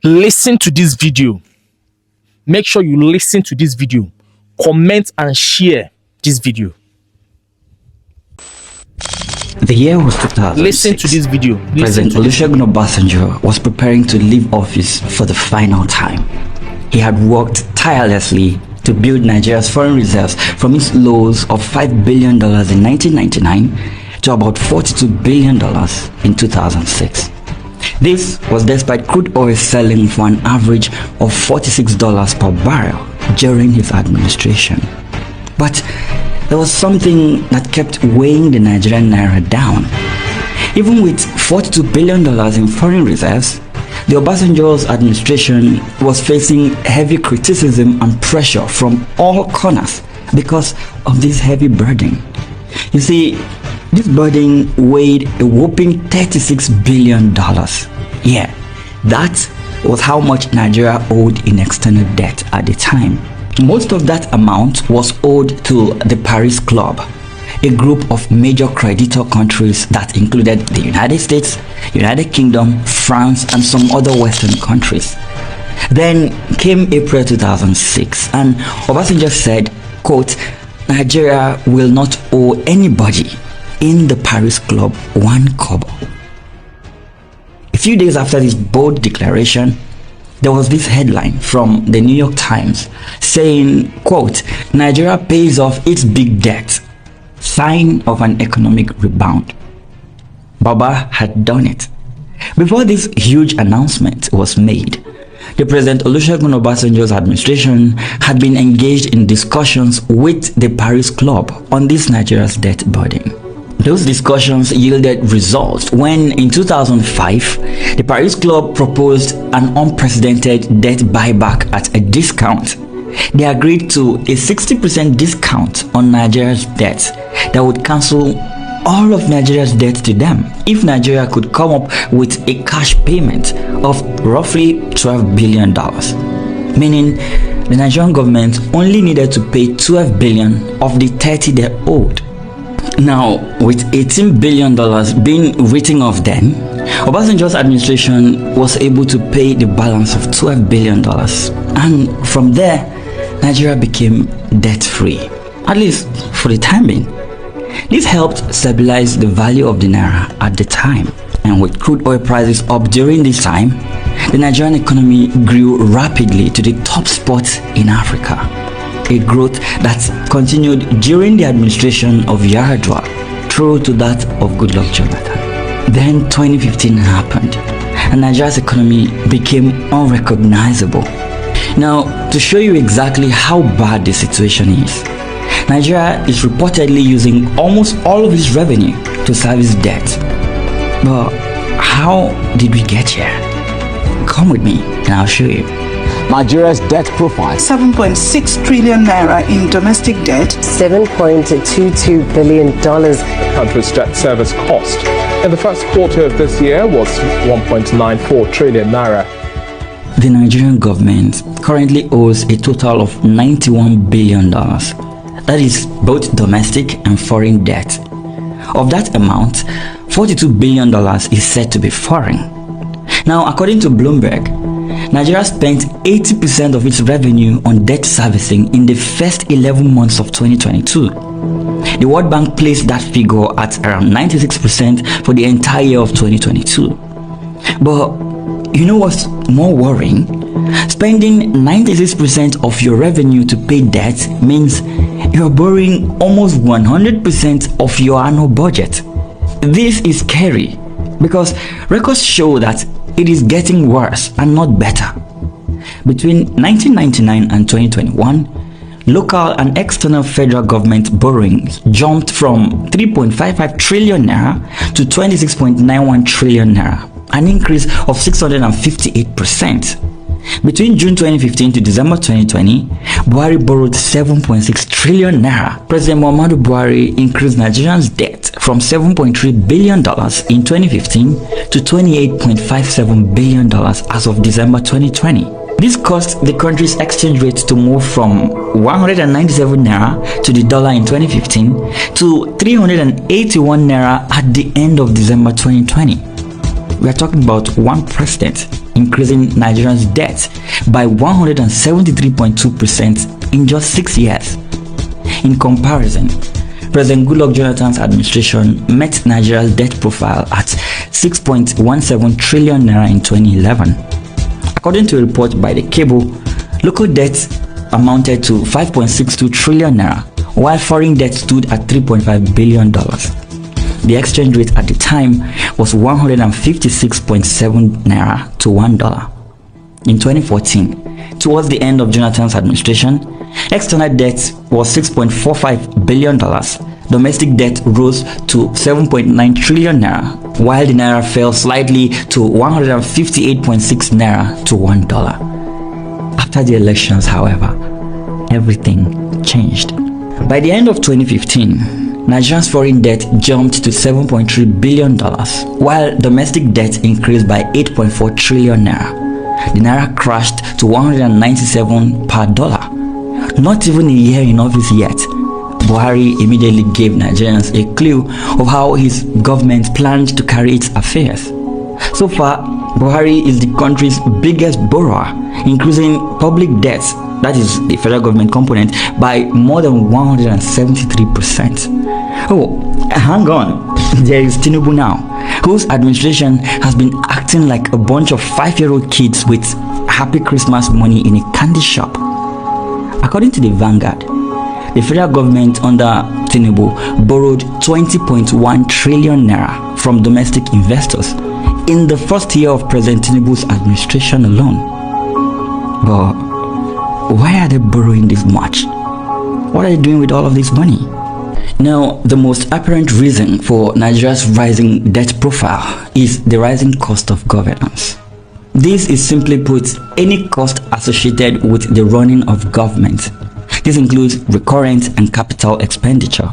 Listen to this video. Make sure you listen to this video. Comment and share this video. The year was 2006. Listen to this video. President Olusegun Obasanjo was preparing to leave office for the final time. He had worked tirelessly to build Nigeria's foreign reserves from its lows of $5 billion in 1999 to about $42 billion in 2006. This was despite crude oil selling for an average of $46 per barrel during his administration. But there was something that kept weighing the Nigerian naira down. Even with $42 billion in foreign reserves, the Obasanjo's administration was facing heavy criticism and pressure from all corners because of this heavy burden. You see, this burden weighed a whopping $36 billion. Yeah, that was how much Nigeria owed in external debt at the time. Most of that amount was owed to the Paris Club, a group of major creditor countries that included the United States, United Kingdom, France, and some other Western countries. Then came April 2006, and Obasanjo said, quote, "Nigeria will not owe anybody in the Paris Club one kobo." A few days after this bold declaration, there was this headline from the New York Times saying, quote, "Nigeria pays off its big debt. Sign of an economic rebound." Baba had done it. Before this huge announcement was made, the President Olusegun Obasanjo's administration had been engaged in discussions with the Paris Club on this Nigeria's debt burden. Those discussions yielded results when in 2005, the Paris Club proposed an unprecedented debt buyback at a discount. They agreed to a 60% discount on Nigeria's debt that would cancel all of Nigeria's debt to them if Nigeria could come up with a cash payment of roughly $12 billion. Meaning, the Nigerian government only needed to pay $12 billion of the $30 they owed. Now, with $18 billion being written off then, Obasanjo's administration was able to pay the balance of $12 billion. And from there, Nigeria became debt-free, at least for the time being. This helped stabilize the value of the naira at the time. And with crude oil prices up during this time, the Nigerian economy grew rapidly to the top spot in Africa. A growth that continued during the administration of Yar'Adua through to that of Goodluck Jonathan. Then 2015 happened and Nigeria's economy became unrecognizable. Now, to show you exactly how bad the situation is, Nigeria is reportedly using almost all of its revenue to service debt. But how did we get here? Come with me and I'll show you. Nigeria's debt profile. 7.6 trillion naira in domestic debt. $7.22 billion. The country's debt service cost in the first quarter of this year was 1.94 trillion naira. The Nigerian government currently owes a total of $91 billion. That is both domestic and foreign debt. Of that amount, $42 billion is said to be foreign. Now, according to Bloomberg, Nigeria spent 80% of its revenue on debt servicing in the first 11 months of 2022. The World Bank placed that figure at around 96% for the entire year of 2022. But you know what's more worrying? Spending 96% of your revenue to pay debt means you're borrowing almost 100% of your annual budget. This is scary because records show that it is getting worse and not better. Between 1999 and 2021, local and external federal government borrowings jumped from 3.55 trillion naira to 26.91 trillion naira, an increase of 658%. Between June 2015 to December 2020, Buhari borrowed 7.6 trillion naira. President Muhammadu Buhari increased Nigeria's debt from $7.3 billion in 2015 to $28.57 billion as of December 2020. This caused the country's exchange rate to move from 197 naira to the dollar in 2015 to 381 naira at the end of December 2020. we are talking about one president increasing Nigeria's debt by 173.2% in just 6 years. In comparison, President Goodluck Jonathan's administration met Nigeria's debt profile at 6.17 trillion naira in 2011. According to a report by the Cable, local debt amounted to 5.62 trillion naira, while foreign debt stood at $3.5 billion. The exchange rate at the time was 156.7 naira to $1. In 2014, towards the end of Jonathan's administration, external debt was $6.45 billion. Domestic debt rose to 7.9 trillion naira, while the naira fell slightly to 158.6 naira to $1. After the elections, however, everything changed. By the end of 2015, Nigeria's foreign debt jumped to $7.3 billion, while domestic debt increased by 8.4 trillion naira. The naira crashed to 197 per dollar. Not even a year in office yet, Buhari immediately gave Nigerians a clue of how his government planned to carry its affairs. So far, Buhari is the country's biggest borrower, increasing public debts, that is the federal government component, by more than 173%. Oh, hang on, there is Tinubu now, whose administration has been acting like a bunch of 5-year-old kids with Happy Christmas money in a candy shop. According to the Vanguard, the federal government under Tinubu borrowed 20.1 trillion naira from domestic investors in the first year of President Tinubu's administration alone. But why are they borrowing this much? What are they doing with all of this money? Now, the most apparent reason for Nigeria's rising debt profile is the rising cost of governance. This is simply put any cost associated with the running of government. This includes recurrent and capital expenditure.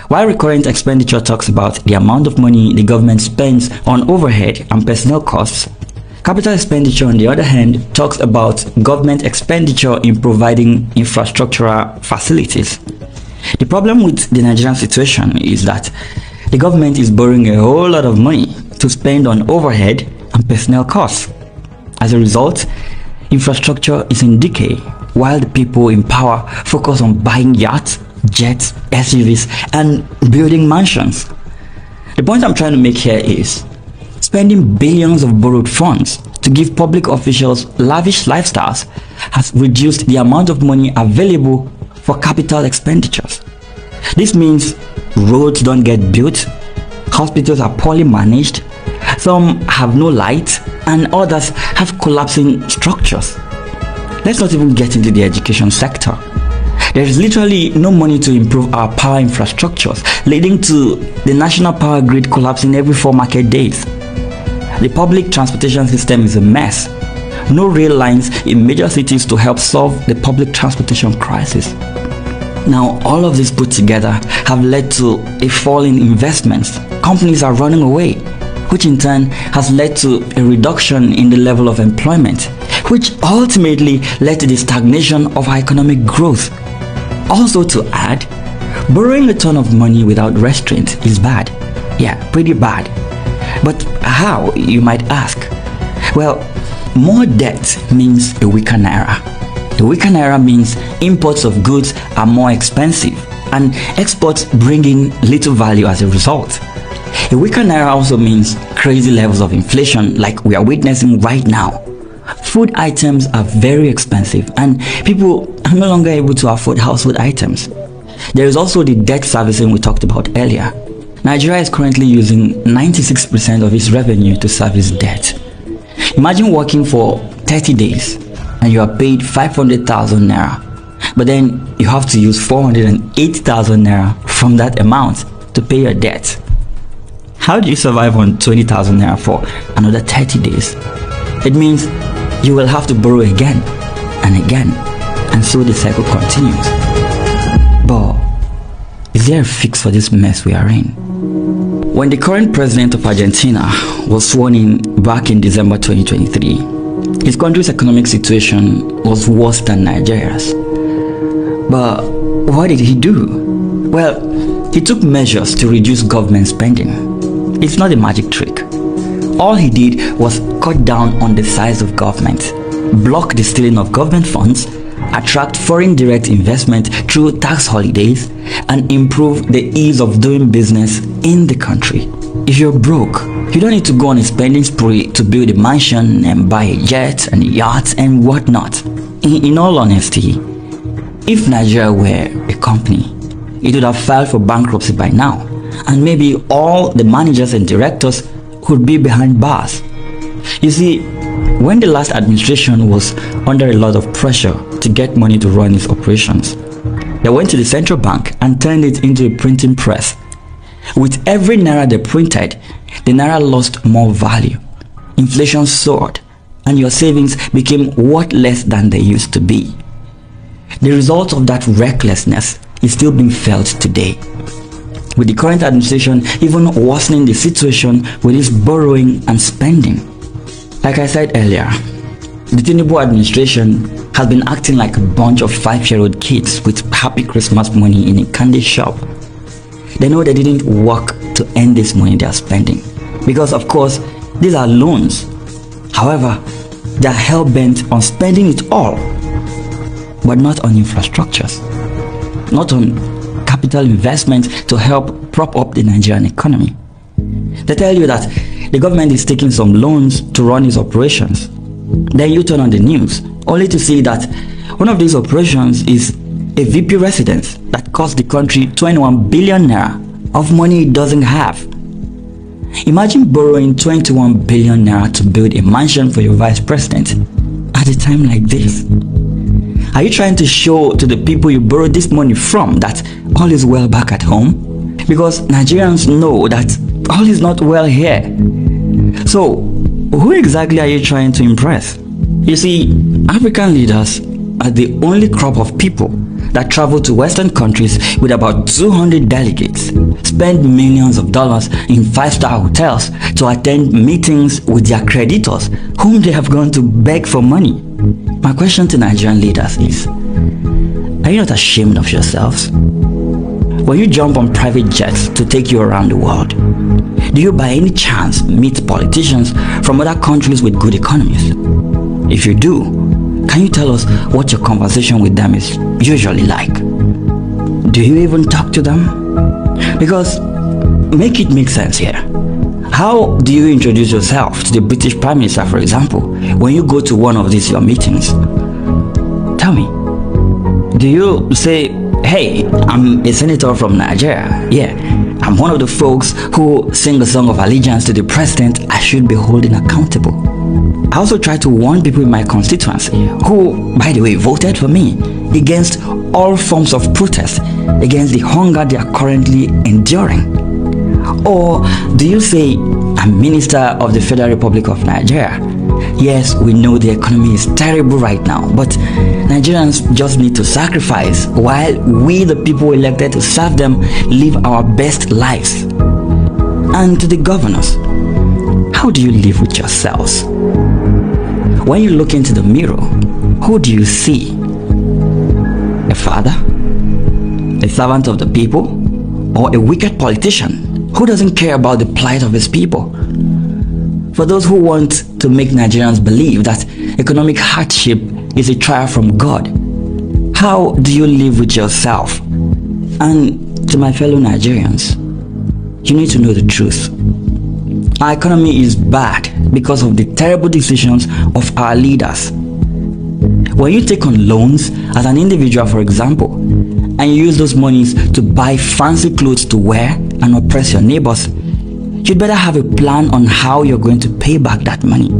While recurrent expenditure talks about the amount of money the government spends on overhead and personnel costs, capital expenditure, on the other hand, talks about government expenditure in providing infrastructural facilities. The problem with the Nigerian situation is that the government is borrowing a whole lot of money to spend on overhead and personnel costs. As a result, infrastructure is in decay, while the people in power focus on buying yachts, jets, SUVs, and building mansions. The point I'm trying to make here is spending billions of borrowed funds to give public officials lavish lifestyles has reduced the amount of money available for capital expenditures. This means roads don't get built, hospitals are poorly managed, some have no light, and others have collapsing structures. Let's not even get into the education sector. There is literally no money to improve our power infrastructures, leading to the national power grid collapsing every 4 market days. The public transportation system is a mess. No rail lines in major cities to help solve the public transportation crisis. Now, all of this put together have led to a fall in investments. Companies are running away, which in turn has led to a reduction in the level of employment, which ultimately led to the stagnation of our economic growth. Also to add, borrowing a ton of money without restraint is bad. Yeah, pretty bad. But how, you might ask? Well, more debt means a weaker naira. A weaker naira means imports of goods are more expensive and exports bring in little value as a result. A weaker naira also means crazy levels of inflation like we are witnessing right now. Food items are very expensive and people are no longer able to afford household items. There is also the debt servicing we talked about earlier. Nigeria is currently using 96% of its revenue to service debt. Imagine working for 30 days and you are paid 500,000 naira, but then you have to use 480,000 naira from that amount to pay your debt. How do you survive on 20,000 naira for another 30 days? It means you will have to borrow again and again, and so the cycle continues. But is there a fix for this mess we are in? When the current president of Argentina was sworn in back in December 2023, his country's economic situation was worse than Nigeria's. But what did he do? Well, he took measures to reduce government spending. It's not a magic trick. All he did was cut down on the size of government, block the stealing of government funds, attract foreign direct investment through tax holidays, and improve the ease of doing business in the country. If you're broke, you don't need to go on a spending spree to build a mansion and buy a jet and a yacht and whatnot. In all honesty, if Nigeria were a company, it would have filed for bankruptcy by now, and maybe all the managers and directors would be behind bars. You see, when the last administration was under a lot of pressure to get money to run its operations, they went to the central bank and turned it into a printing press. With every naira they printed, the naira lost more value. Inflation soared, and your savings became worth less than they used to be. The result of that recklessness is still being felt today, with the current administration even worsening the situation with its borrowing and spending. Like I said earlier, the Tinubu administration has been acting like a bunch of 5-year-old kids with happy Christmas money in a candy shop. They know they didn't work to earn this money they are spending, because of course these are loans. However, they are hell-bent on spending it all, but not on infrastructures, not on capital investment to help prop up the Nigerian economy. They tell you that the government is taking some loans to run its operations. Then you turn on the news only to see that one of these operations is a VP residence that cost the country 21 billion naira of money it doesn't have. Imagine borrowing 21 billion naira to build a mansion for your vice president at a time like this. Are you trying to show to the people you borrowed this money from that all is well back at home? Because Nigerians know that all is not well here. So, who exactly are you trying to impress? You see, African leaders are the only crop of people that travel to Western countries with about 200 delegates, spend millions of dollars in 5-star hotels to attend meetings with their creditors whom they have gone to beg for money. My question to Nigerian leaders is, are you not ashamed of yourselves? When you jump on private jets to take you around the world, do you by any chance meet politicians from other countries with good economies? If you do, can you tell us what your conversation with them is usually like? Do you even talk to them? Because make it make sense here. How do you introduce yourself to the British Prime Minister, for example, when you go to one of these your meetings? Tell me. Do you say, hey, I'm a senator from Nigeria. Yeah, I'm one of the folks who sing a song of allegiance to the president I should be holding accountable. I also try to warn people in my constituency who, by the way, voted for me against all forms of protest against the hunger they are currently enduring. Or do you say, I'm Minister of the Federal Republic of Nigeria? Yes, we know the economy is terrible right now, but Nigerians just need to sacrifice while we, the people elected to serve them, live our best lives. And to the governors, how do you live with yourselves? When you look into the mirror, who do you see? A father? A servant of the people? Or a wicked politician who doesn't care about the plight of his people? For those who want to make Nigerians believe that economic hardship is a trial from God, how do you live with yourself? And to my fellow Nigerians, you need to know the truth. Our economy is bad because of the terrible decisions of our leaders. When you take on loans as an individual, for example, and you use those monies to buy fancy clothes to wear and oppress your neighbors, you'd better have a plan on how you're going to pay back that money.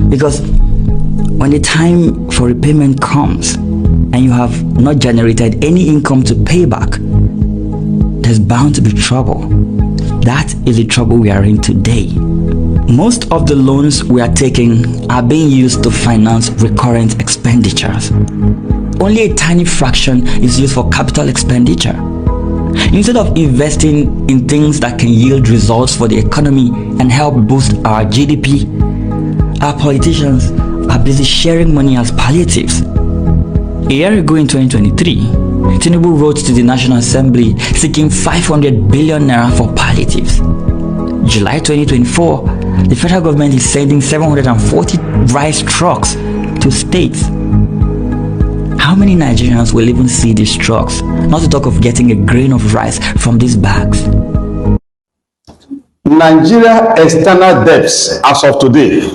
Because when the time for repayment comes and you have not generated any income to pay back, there's bound to be trouble. That is the trouble we are in today. Most of the loans we are taking are being used to finance recurrent expenditures. Only a tiny fraction is used for capital expenditure. Instead of investing in things that can yield results for the economy and help boost our GDP, our politicians are busy sharing money as palliatives. A year ago in 2023, Tinubu wrote to the National Assembly seeking 500 billion naira for palliatives. July 2024, the federal government is sending 740 rice trucks to states. How many Nigerians will even see these trucks? Not to talk of getting a grain of rice from these bags. Nigeria external debts as of today,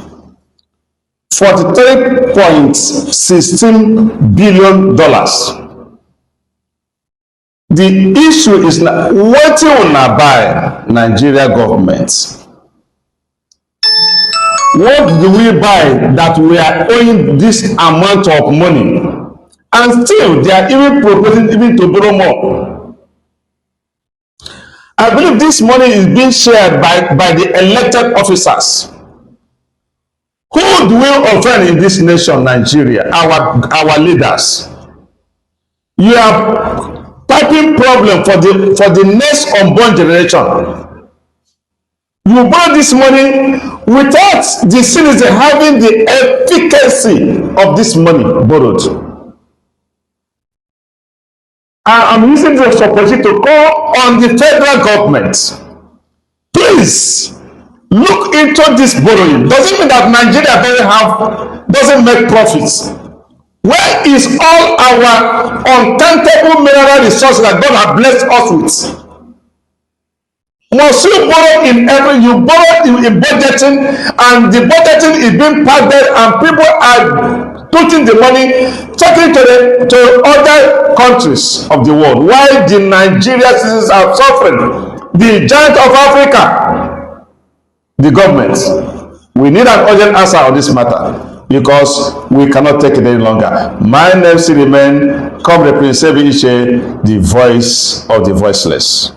$43.16 billion. The issue is what you wanna buy, Nigeria government. What do we buy that we are owing this amount of money? And still, they are even proposing even to borrow more. I believe this money is being shared by the elected officers. Who do we offend in this nation, Nigeria? Our leaders. You are piping problem for the next unborn generation. You borrow this money without the citizen having the efficacy of this money borrowed. I'm using this opportunity to call on the federal government. Please look into this borrowing. Doesn't mean that Nigeria doesn't make profits. Where is all our uncountable mineral resources that God has blessed us with? Must you borrow in budgeting, and the budgeting is being padded, and people are putting the money, taking to other countries of the world. Why the Nigeria citizens are suffering? The giant of Africa, the government. We need an urgent answer on this matter because we cannot take it any longer. My name still remains Comrade Prince Iche, the voice of the voiceless.